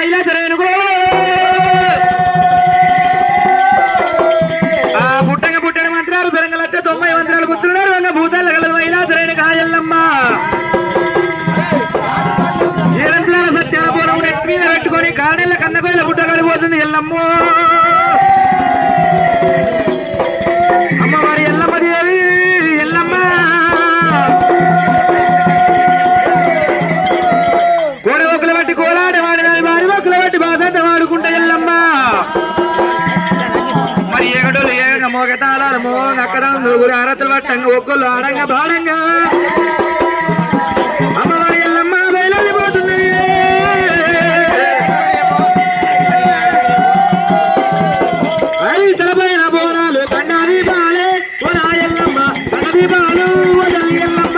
మహిళా సరేనుకో పుట్టని మంత్రాలు పెరంగ 1,90 మంత్రాలు గుర్తున్నారు రంగ భూతాలు గల మహిళా సరైన కాయల్లమ్మ నిరంతరాల సత్యాల పూర్వం నెట్టి మీద పెట్టుకొని కాడెళ్ళ కన్నకోయిల గుట్ట కడిపోతుంది ఎల్లమ్మ అమ్మవారి ఎల్లమ్మ దేవి ఎల్లమ్మ కోడి ఒక్కలు బట్టి కోలాడే వాడి వారి ఒక్కలు బట్టి బాసంత వాడుకుంటే ఎల్లమ్మ మరి ఏగడోలు ఏగ మోగతాళాలు మోగక్కడం నలుగురు అరతులు పట్టంగా ఒక్కళ్ళు ఆడంగా బాడంగా అమ్మవారి ఎల్లమ్మ బయలుపోతున్నది అవి తలపైన బోనాలు కన్నా దీపాలే ఎల్లమ్మ కన్న దీపాలు ఎల్లమ్మ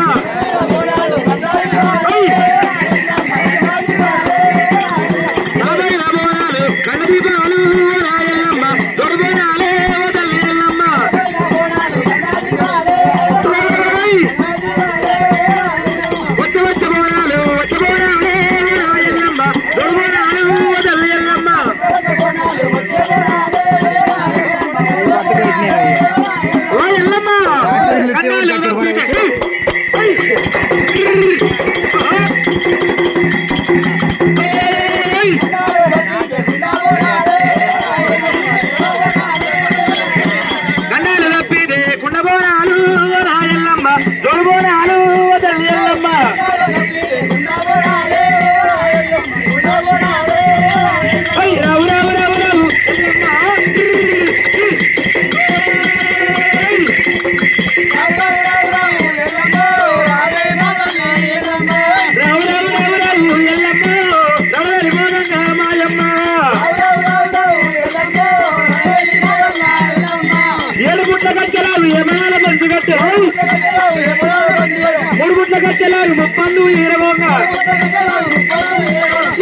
మూడుగుట్ల కట్టెలారు ముప్పందు ఈరగోంగా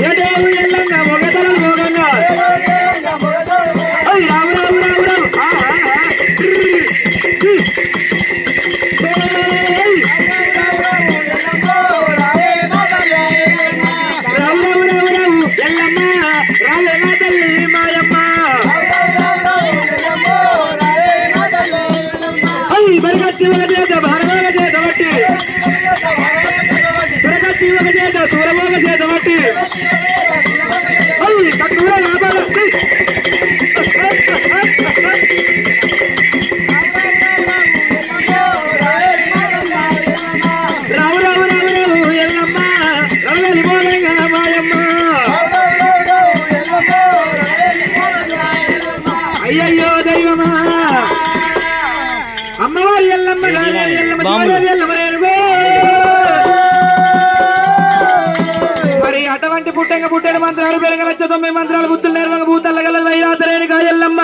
ఏడేవు ఎల్లంగా మొగతలు మోగంగా రావు రావు రావు రావు రావు రావు రావు రావు ఎల్లమ్మ రావేనా తల్లి మాయమ్మ బరిగట్టి ఒక చేత భారవాగ చేత బట్టి బరిగట్టి ఒక చేత సూరభోగ చేత బట్టి కట్టుకురా లాభాలు రావు రావు రావు రావు ఎల్లమ్మ రవలి మోగంగా మాయమ్మ అయ్యయ్యో దైవమా అమ్మవారి ఎల్లమ్మ మరి అటువంటి పుట్టని మంత్రాలు పెరగ 9 మంత్రాలు బుద్ధులు నేర్వంగ భూతల్ల గల వైరాతరేణి కాయల్లమ్మ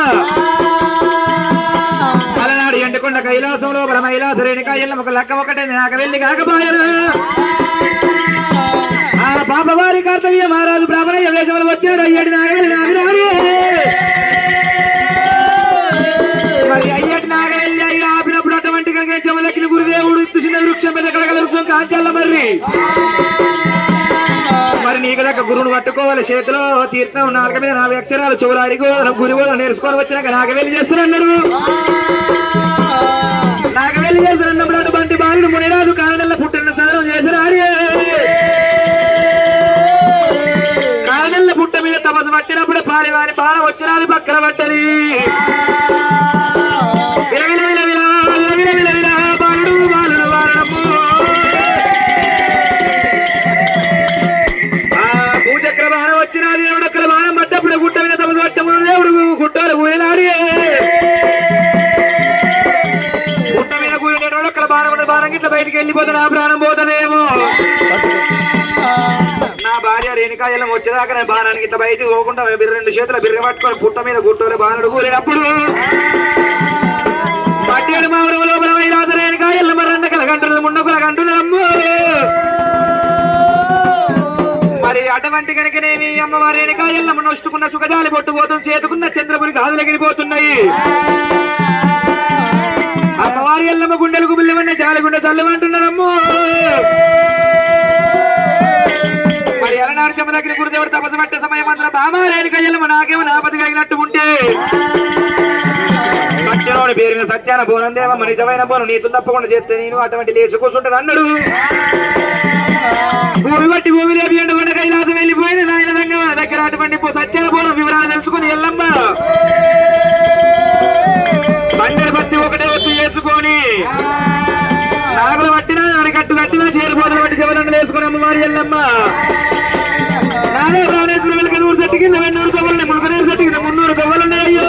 అలనాడు ఎండకొండ కైలాసం లోపల మైలాసరేణి కాయల్లమ్మ ఒక లెక్క ఒకటే నాకు వెళ్ళి కాకపోయారు ఆ పాపవారి కర్తవ్య మహారాజు బ్రాహ్మణయ్య వేషములు వచ్చాడు అయ్యాడు నాగవెల్లి నాగరాడు మరి అయ్యాడు నాగవెల్లి అయ్యి ఆపినప్పుడు అటువంటి చెమలకిన గురుదేవుడు చిన్న వృక్షం మీద కడగల వృక్షం కాంచాల మరి నీకు దగ్గర గురువును పట్టుకోవాలి చేతిలో తీర్థం నాలుక మీద 4 అక్షరాలు చెవులు అడిగో గురువు నేర్చుకొని వచ్చినాక నాగవెల్లి చేస్తున్నాడు నాగవెల్లి చేస్తున్నప్పుడు అటువంటి బాలుడు మునిరాజు కారణంలో పుట్టిన సదనం చేసినాడు కారణంలో పుట్ట మీద తపస్సు పట్టినప్పుడు పారివారి బాణ వచ్చినాది పక్కన పట్టది భూచక్ర బాణం వచ్చినది దేవుడక్కడ బాణం పట్టప్పుడు గుట్ట మీద తపస్సు పట్టప్పుడు దేవుడు గుట్టలు కూలినాడు గుట్ట మీద కూలినోడు అక్కడ బాణం గిట్ల బయటికి వెళ్ళిపోతాడు ఆ ప్రాణం పోతుందేమో నా భార్య రేణుకాయలం వచ్చేదాకా నేను బాణానికి ఇట్లా బయటకు పోకుండా 2 చేతుల బిర్గ పట్టుకొని పుట్ట మీద గుట్టోలే బాణుడు కూలినప్పుడు పట్టేడు మామూలు లోపల వైరాజ రేణుకాయలం మరండకల గంటలు ముండకుల గంటులమ్మ మరి అటువంటి కనుకనేమి అమ్మవారి రేణుకాయలం నొచ్చుకున్న సుఖజాలి పొట్టుపోతుంది చేతుకున్న చంద్రపురి గాజులగిరిపోతున్నాయి అమ్మవారి ఎల్లమ్మ గుండెలకు బిల్లమన్న జాలిగుండె చల్లమంటున్నారమ్మ మరి ఎలనాడు జమదగ్ని గురుదేవుడు తపస్సు పట్టే సమయం అంతా బామా రేణుక ఎల్లమ్మ నాకేమో నాపతి కలిగినట్టు ఉంటే సత్యలోని పేరు మీద సత్యాన బోనం దేవమ్మ నిజమైన బోనం నీతులు తప్పకుండా చేస్తే నేను అటువంటి లేచి కూర్చుంటాను అన్నాడు. భూమి బట్టి భూమి లేపి ఎండబడ్డ కైలాసం వెళ్ళిపోయిన నాయన దగ్గర అటువంటి సత్యాన బోనం వివరాలు తెలుసుకుని ఎల్లమ్మ బండెడు బట్టి ఒకటే వచ్చి చేసుకొని నాగులు పట్టినా కట్టు కట్టినా చేరుపోతలు బట్టి చివరన్ను వేసుకుని అమ్మవారి ఎల్లమ్మ నానే ప్రాణేశ్వరం వెళ్ళక 100 సెట్టు కింద 200 తవ్వలున్నాయి, 300 సెట్టు కింద 300 తవ్వలున్నాయి. అయ్యో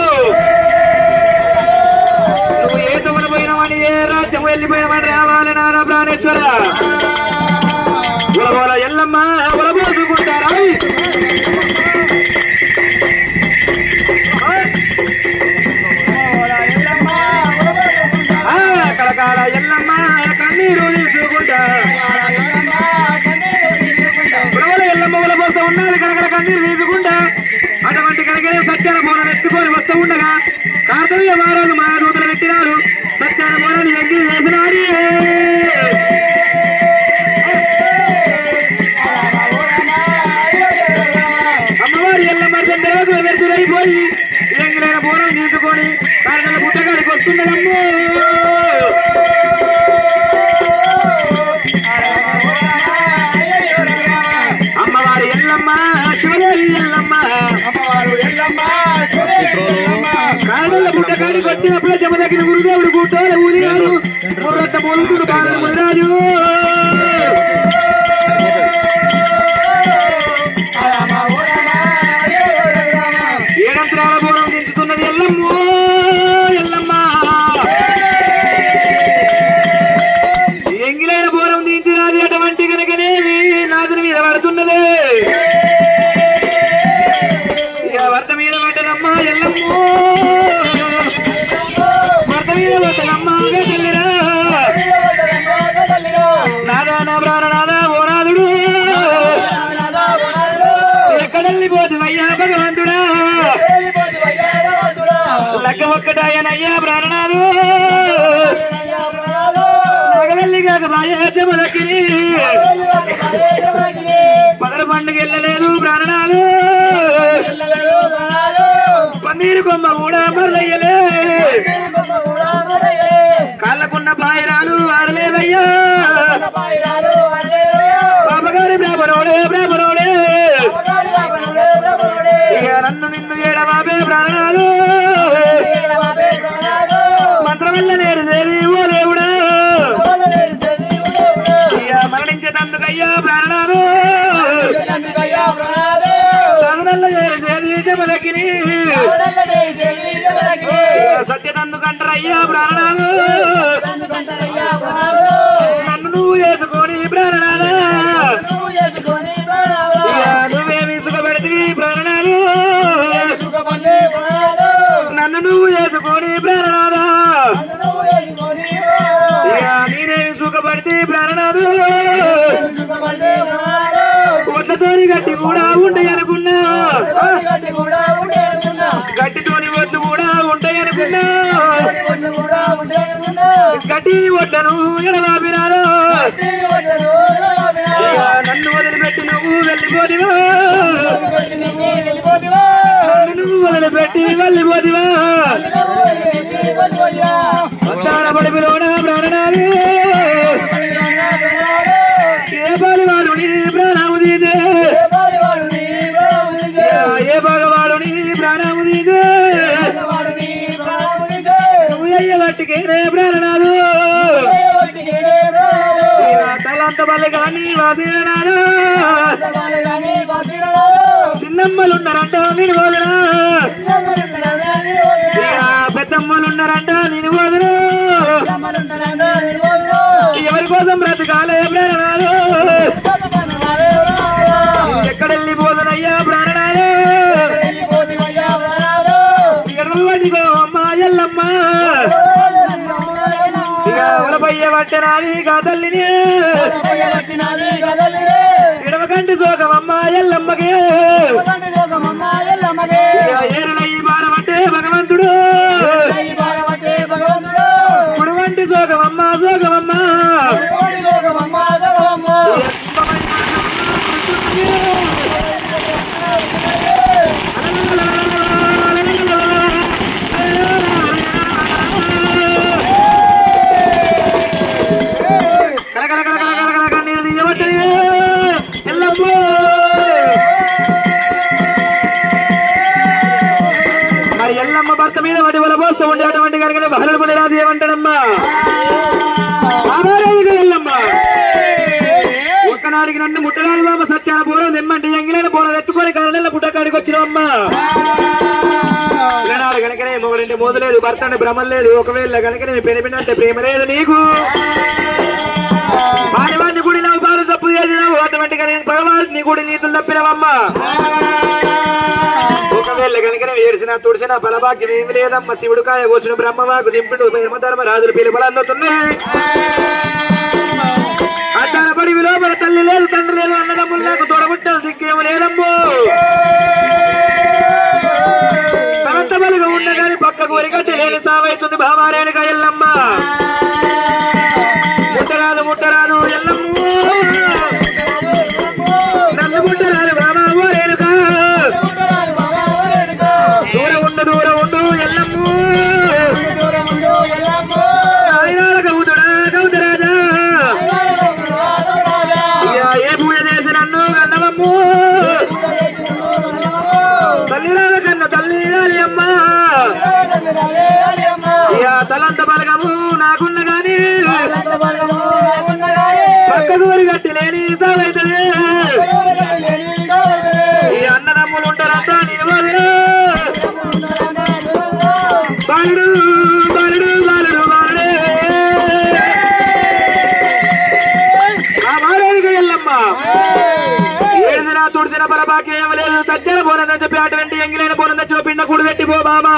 నువ్వు ఏ తవ్వలు పోయినావని ఏ రాజ్యం వెళ్ళిపోయినావని రావాలి నాన్న ప్రాణేశ్వర ఉలబోల ఎల్లమ్మ ఉలబోసుకుంటారా కలకాల ఎల్లమ్మ కన్నీరు తీసుకుంటా ఉలబోల ఎల్లమ్మ ఉలబోస్తూ ఉన్నది కలకల కన్నీరు తీసుకుంటా అటువంటి కనుక సత్యాన బోనం ఎత్తుకొని వస్తూ ఉండగా కార్తవీయ మహారాజు మా దూతలు పెట్టినారు. సత్యాన బోనాన్ని ఎగ్గి వేసినారు. అమ్మవారి ఎల్లమ్మ దేవతలు వెళ్తురైపోయి ఎంగిలైన బోనం తీసుకొని కార్తల పుట్టగాడికి వస్తున్నదమ్మో. అమ్మవారి ఎల్లమ్మ శివదేవి ఎల్లమ్మ కారణాల పుట్టకాడికి వచ్చినప్పుడే జమదగ్ని గురుదేవుడు కూర్చోలే ఊరిగారు ముర్రత్త మూలుతుడు కారణం ముదిరాజు. ఏడంతరాల బోనం దించుతున్నది ఎల్లమ్మ ఎల్లమ్మ ఎంగిలైన బోనం దించినది అటువంటి కనుకనేవి నాదుని మీద పడుతున్నదే. భర్త మీద పడ్డదమ్మా ఎల్లమ్మ భర్త మీద పడ్డదమ్మా చెల్లిరా నాదా నా ప్రాణనాదా ఓ నాదుడు ఎక్కడెళ్ళిపోతువయ్యా భగవంతుడా లగ్గ ఒక్కటాయనయ్యా ప్రాణనాదు మగవెల్లి కాక బాయే జమదగ్ని పదర పండుగ వెళ్ళలేదు ప్రాణనాదు పన్నీరు కొమ్మ కూడా మరలయ్యలే కాళ్ళకున్న బాయిరాలు ఆడలేదయ్యా బాబగారి బ్రాహ్మణోడే బ్రాహ్మణోడే ఇక నన్ను నిన్ను ఏడవాబే ప్రాణాలు మంత్రం వల్ల నేరు దేవి ఓ దేవుడా ఇక మరణించేటందుకయ్యా ప్రాణాలు సాధనల్ల దేవి జమదగ్ని సత్యనందుకంటారయ్యా ప్రాణాలు నన్ను నువ్వు చేసుకొని ప్రాణాలు నువ్వేమి సుఖపెడితే ప్రాణాలు నన్ను నువ్వు చేసుకొని ప్రాణాలు నేనేమి సుఖపడితే ప్రాణాలు ఒడ్లతోని గట్టి కూడా ఉంటాయి అనుకున్నా గట్టితోని ఒడ్లు కూడా ఉంటాయి అనుకున్నా గట్టి ఒడ్లను ఎడబాపినారు. నన్ను వదిలిపెట్టి నువ్వు వెళ్ళిపోదివా నువ్వు వదిలిపెట్టి వెళ్ళిపోదివా వస్తాన పడిపిలోన ప్రాణనాది ఏ బాలివాడు నీ ప్రాణము తీసే ఏ భగవాడు నీ ప్రాణము తీసే నువ్వు అయ్యబట్టికే ప్రాణనాదు తలంత బలి కానీ వాసినాడు చిన్నమ్మలున్నారంట నేను వదనా పెద్దమ్మలున్నారంట నేను వదను ఎవరి కోసం బ్రతకాలే ప్రాణనాలు ఎక్కడెళ్ళిపోదునయ్యా ప్రాణనాలు ఎడవదిగో అమ్మ ఎల్లమ్మ ఇక ఉలపయ్య పట్టనాది కాదల్లిని ఇడవకంటి సోకమమ్మ ఎల్లమ్మకి ఏరులయ్యి బారబట్టే భగవంతుడు కుడువంటి సోకమమ్మ సోకమమ్మ మీద వాటి వల్ల పోస్తూ ఉండేటువంటి కనుక బహుళ పని రాదు ఏమంటాడమ్మా వెళ్ళమ్మా ఒక్కనాడికి నన్ను ముట్టడాలి బాబా సత్యాన పూరం తెమ్మంటే ఎంగిలైన పూరం ఎత్తుకొని కళ్ళ పుట్టకాడికి వచ్చినావమ్మా వినాడు కనుకనే మొగడింటి మోదు లేదు భర్త అంటే భ్రమం లేదు ఒకవేళ కనుక నీ పెనిపినంటే ప్రేమ లేదు నీకు వాడివాడిని గుడి నాకు బాగా తప్పు చేసినావు అటువంటి భగవాన్ని గుడి నీతులు తప్పినవమ్మా ఒకవేళ కనుక ఏడిసిన తుడిసిన బలభాగ్యం ఏమి లేదమ్మా శివుడు కాయ కోసిన బ్రహ్మవాకు దింపుడు యమధర్మ రాజులు పిలుపులు అందుతున్నాయి అడ్డానపడి విలోపల తల్లి లేదు తండ్రి లేదు అన్నదమ్ములు నాకు తొడబుట్టలు దిక్కేమో లేదమ్మో బలిగా ఉండగాని పక్కకు వరిగట్టి లేని సావైతుంది భామారేణుక ఎల్లమ్మ ముట్టరాదు ఎల్లమ్మ నన్ను ముట్టరాదు భామావో రేణుక దూరం ఉండు ఎల్లమ్మ ఆయనాల గౌతరాజా ఏ పూజ చేసి నన్ను కన్నవమ్ము తల్లిరాల కన్న తల్లి అమ్మా తలంత బలగము నాకున్న గాని పక్క దూరి గట్టి లేని సావైతుంది ఈ అన్నదమ్ములు ఉంటారంతా నేను బాలుడు బాలుడు బాలుడు బాలుడే ఆ బాలుడికి వెళ్ళమ్మ ఏడుదిన తుడిసిన బలబాకి ఏమి లేదు సజ్జన పోనని చెప్పి అటువంటి ఎంగిలైన పోనని తెచ్చిన పిండ కూడు పెట్టి పో బామా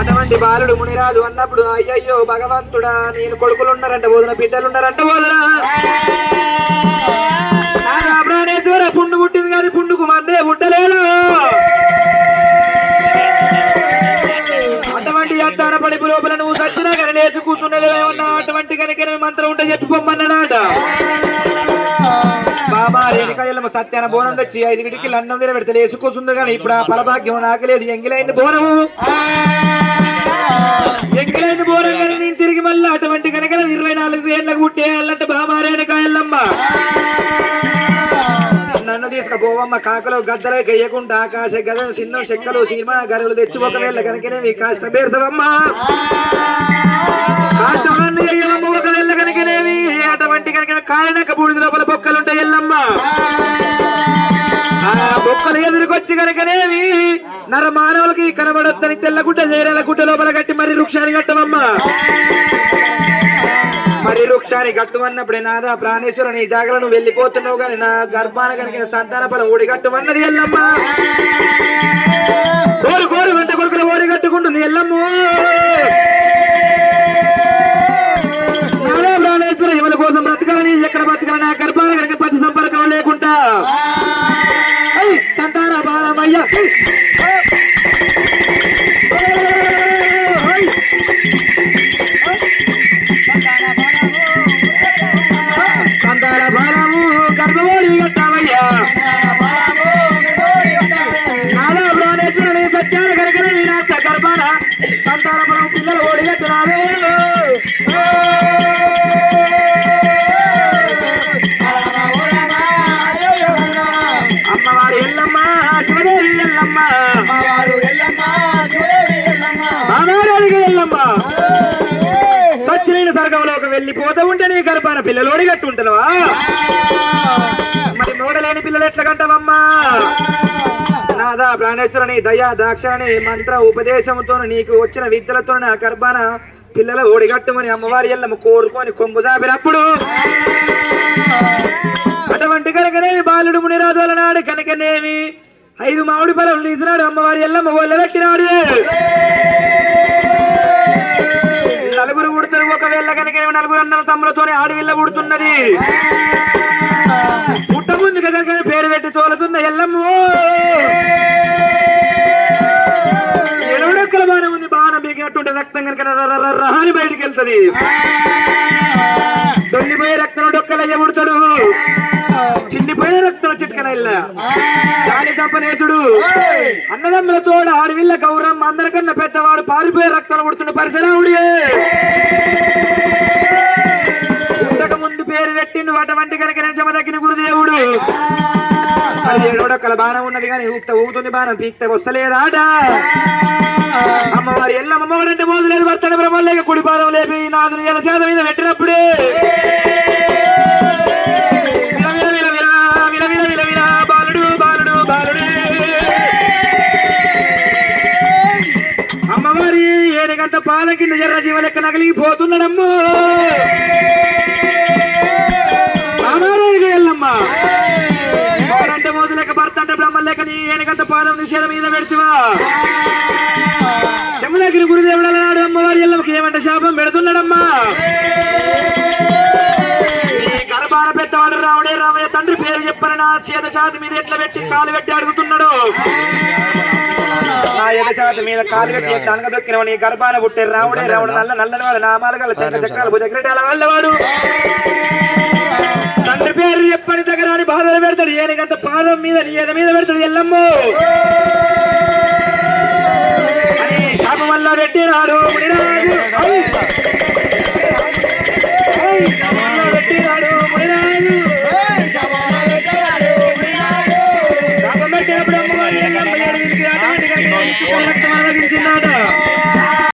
అటువంటి బాలుడు మునిరాజు అన్నప్పుడు అయ్యయ్యో భగవంతుడా నేను కొడుకులున్నారంట బోధన బిడ్డలున్నారంట బోధన ప్రాణేశ్వర పుండు పుట్టింది కానీ పుండుకు మందే పుట్టలేదు అటువంటి అంతాన పడిపు లోపల నువ్వు సచ్చినా కానీ లేచి కూర్చునేదేమన్నా అటువంటి కనుక మంత్రం ఉంటే చెప్పిపోమ్మన్నాడ బాబా రేణుకాయలమ్మ సత్యాన బోనం తెచ్చి 5 గిడికి అన్నం తిన పెడితే లేచి కూర్చుంది కానీ ఇప్పుడు ఆ ఫలభాగ్యం నాకలేదు ఎంగిలైంది బోనము ఎంగిలైంది బోనం కానీ నేను తిరిగి మళ్ళీ అటువంటి కనుక 24 ఏళ్ళకు పుట్టేయాలంటే బాబా రేణుకాయలమ్మ నన్ను తీసుకుపోవమ్మ కాకలో గద్దలే గయ్యకుండా ఆకాశ గదలు చిన్న చెక్కలు సినిమా గరువులు తెచ్చి ఒకవేళ కనుకనే మీ కాష్టం పేరుతావమ్మా కాష్టమాన్ని అయ్యమ్మ ఒకవేళ కనుకనేవి అటువంటి కనుక కాలినక బూడిద లోపల బొక్కలుంటాయి ఎల్లమ్మ ఆ బొక్కలు ఎదురుకొచ్చి కనుకనేవి నర మానవులకి కనబడొద్దని తెల్లగుడ్డ చేరేల గుడ్డ లోపల కట్టి మరి వృక్షాన్ని కట్టమమ్మా మరి వృక్షాన్ని కట్టుమన్నప్పుడే నాదా ప్రాణేశ్వరు నీ జాగలను వెళ్ళిపోతున్నావు కానీ నా గర్భాన కనుక సంతాన ఫలం ఓడి కట్టుమన్నది ఎల్లమ్మ కోరు వెంట కొడుకులు ఓడి కట్టుకుంటుంది ఎల్లమ్మ నాదా ప్రాణేశ్వర ఎవరి కోసం బ్రతకాలని ఎక్కడ బ్రతకాలని నా గర్భాన కనుక ప్రతి సంపర్కం లేకుండా సంతాన బాలమయ్య సంతాన బాలము గర్భమోడి కట్టామయ్యా నాదా ప్రాణేశ్వరుని సత్యాన కనుక నా గర్భాన సంతాన బలం పిల్లలు ఓడి కట్టున్నావే అమ్మవారు ఎల్లమ్మ శివదేవి ఎల్లమ్మ బాబారాడికి ఎల్లమ్మ సత్యమైన స్వర్గంలోకి వెళ్ళిపోతూ ఉంటే నీ గర్భాన పిల్లలు ఓడిగట్టుంటున్నావా మరి మూడలేని పిల్లలు ఎట్లా కంటావమ్మా నాదా ప్రాణేశ్వరుని దయా దాక్షాని మంత్ర ఉపదేశంతో నీకు వచ్చిన విద్యలతో నా గర్భాన పిల్లలు ఓడిగట్టుమని అమ్మవారి ఎల్లమ్మ కోరుకొని కొంగు జాపినప్పుడు అటువంటి కనుకనే బాలుడు మునిరాజుల నాడు కనుకనేమి 5 మామిడి పళ్ళు తీసినాడు అమ్మవారి ఎల్లమ్మ ఒళ్ళ పెట్టినాడు నలుగురు పుడతారు ఒకవేళ కనుక నలుగురు అన్న తమ్ములతోనే ఆడవిల్ల పుడుతున్నది పుట్ట ముందు కనుక పేరు పెట్టి తోలుతున్న ఎల్లమ్మ ఎలుడెక్కల బాణం ఉంది బాణం బీగినట్టుంటే రక్తం కనుక రహాని బయటికి వెళ్తుంది దొల్లిపోయే రక్తం డొక్కలయ్య పుడతాడు చిల్లిపోయిన రక్తం చిట్కన ఇల్ల గాలి తప్పనేసుడు అన్నదమ్ములతో ఆడవిల్ల గౌరమ్మ అందరికన్నా పెద్దవాడు పారిపోయే రక్తం పుడుతున్న పరిసరావుడి ముందు పేరు పెట్టిండు అటువంటి కనుక జమ తగ్గిన గురుదేవుడు ఏడొక్కల బాణం ఉన్నది కానీ ఊగుతుంది బాణం పీక్తే వస్తలేదాట అమ్మవారి ఎల్లమ్మ మొగడంటే మోదులేదు భర్తడ బ్రహ్మలేక కుడి పాదం లేపి నాదుని ఎల చేత మీద పెట్టినప్పుడే బాలుడు బాలుడు బాలుడు అమ్మవారి ఏడుగంట పాల కింద ఎర్ర జీవ లెక్క నగిలిపోతున్నాడమ్మో ఎల్లమ్మ అంటే మోదు లెక్క భర్త అంటే బ్రహ్మ లెక్క నీ ఏనుగంట పాదం నిషేధ మీద పెడుతువా చెమ్మలగిరి గురుదేవుడు అన్నాడు అమ్మవారి ఎల్లమ్మకి ఏమంటే శాపం పెడుతున్నాడమ్మా నీ గర్భాన పెద్దవాడు రావుడే రామయ్య తండ్రి పేరు చెప్పని నా చేత ఛాతి మీద ఎట్లా పెట్టి కాలు పెట్టి అడుగుతున్నాడు నా ఎద ఛాతి మీద కాలు పెట్టి ఎట్లా దొక్కినవు నీ గర్భాన పుట్టే రావుడే రావుడు నల్లని వాడు నామాలు గల చక్ర చక్రాలు భుజగ్రెడ్డి అలా వాళ్ళవాడు తండ్రి పేరు చెప్పని దగ్గర బాధలు పెడతాడు ఏనుగంత పాదం మీద నీ ఎద మీద పెడతాడు ఎల్లమ్మో అని శాపం వల్ల పెట్టినాడు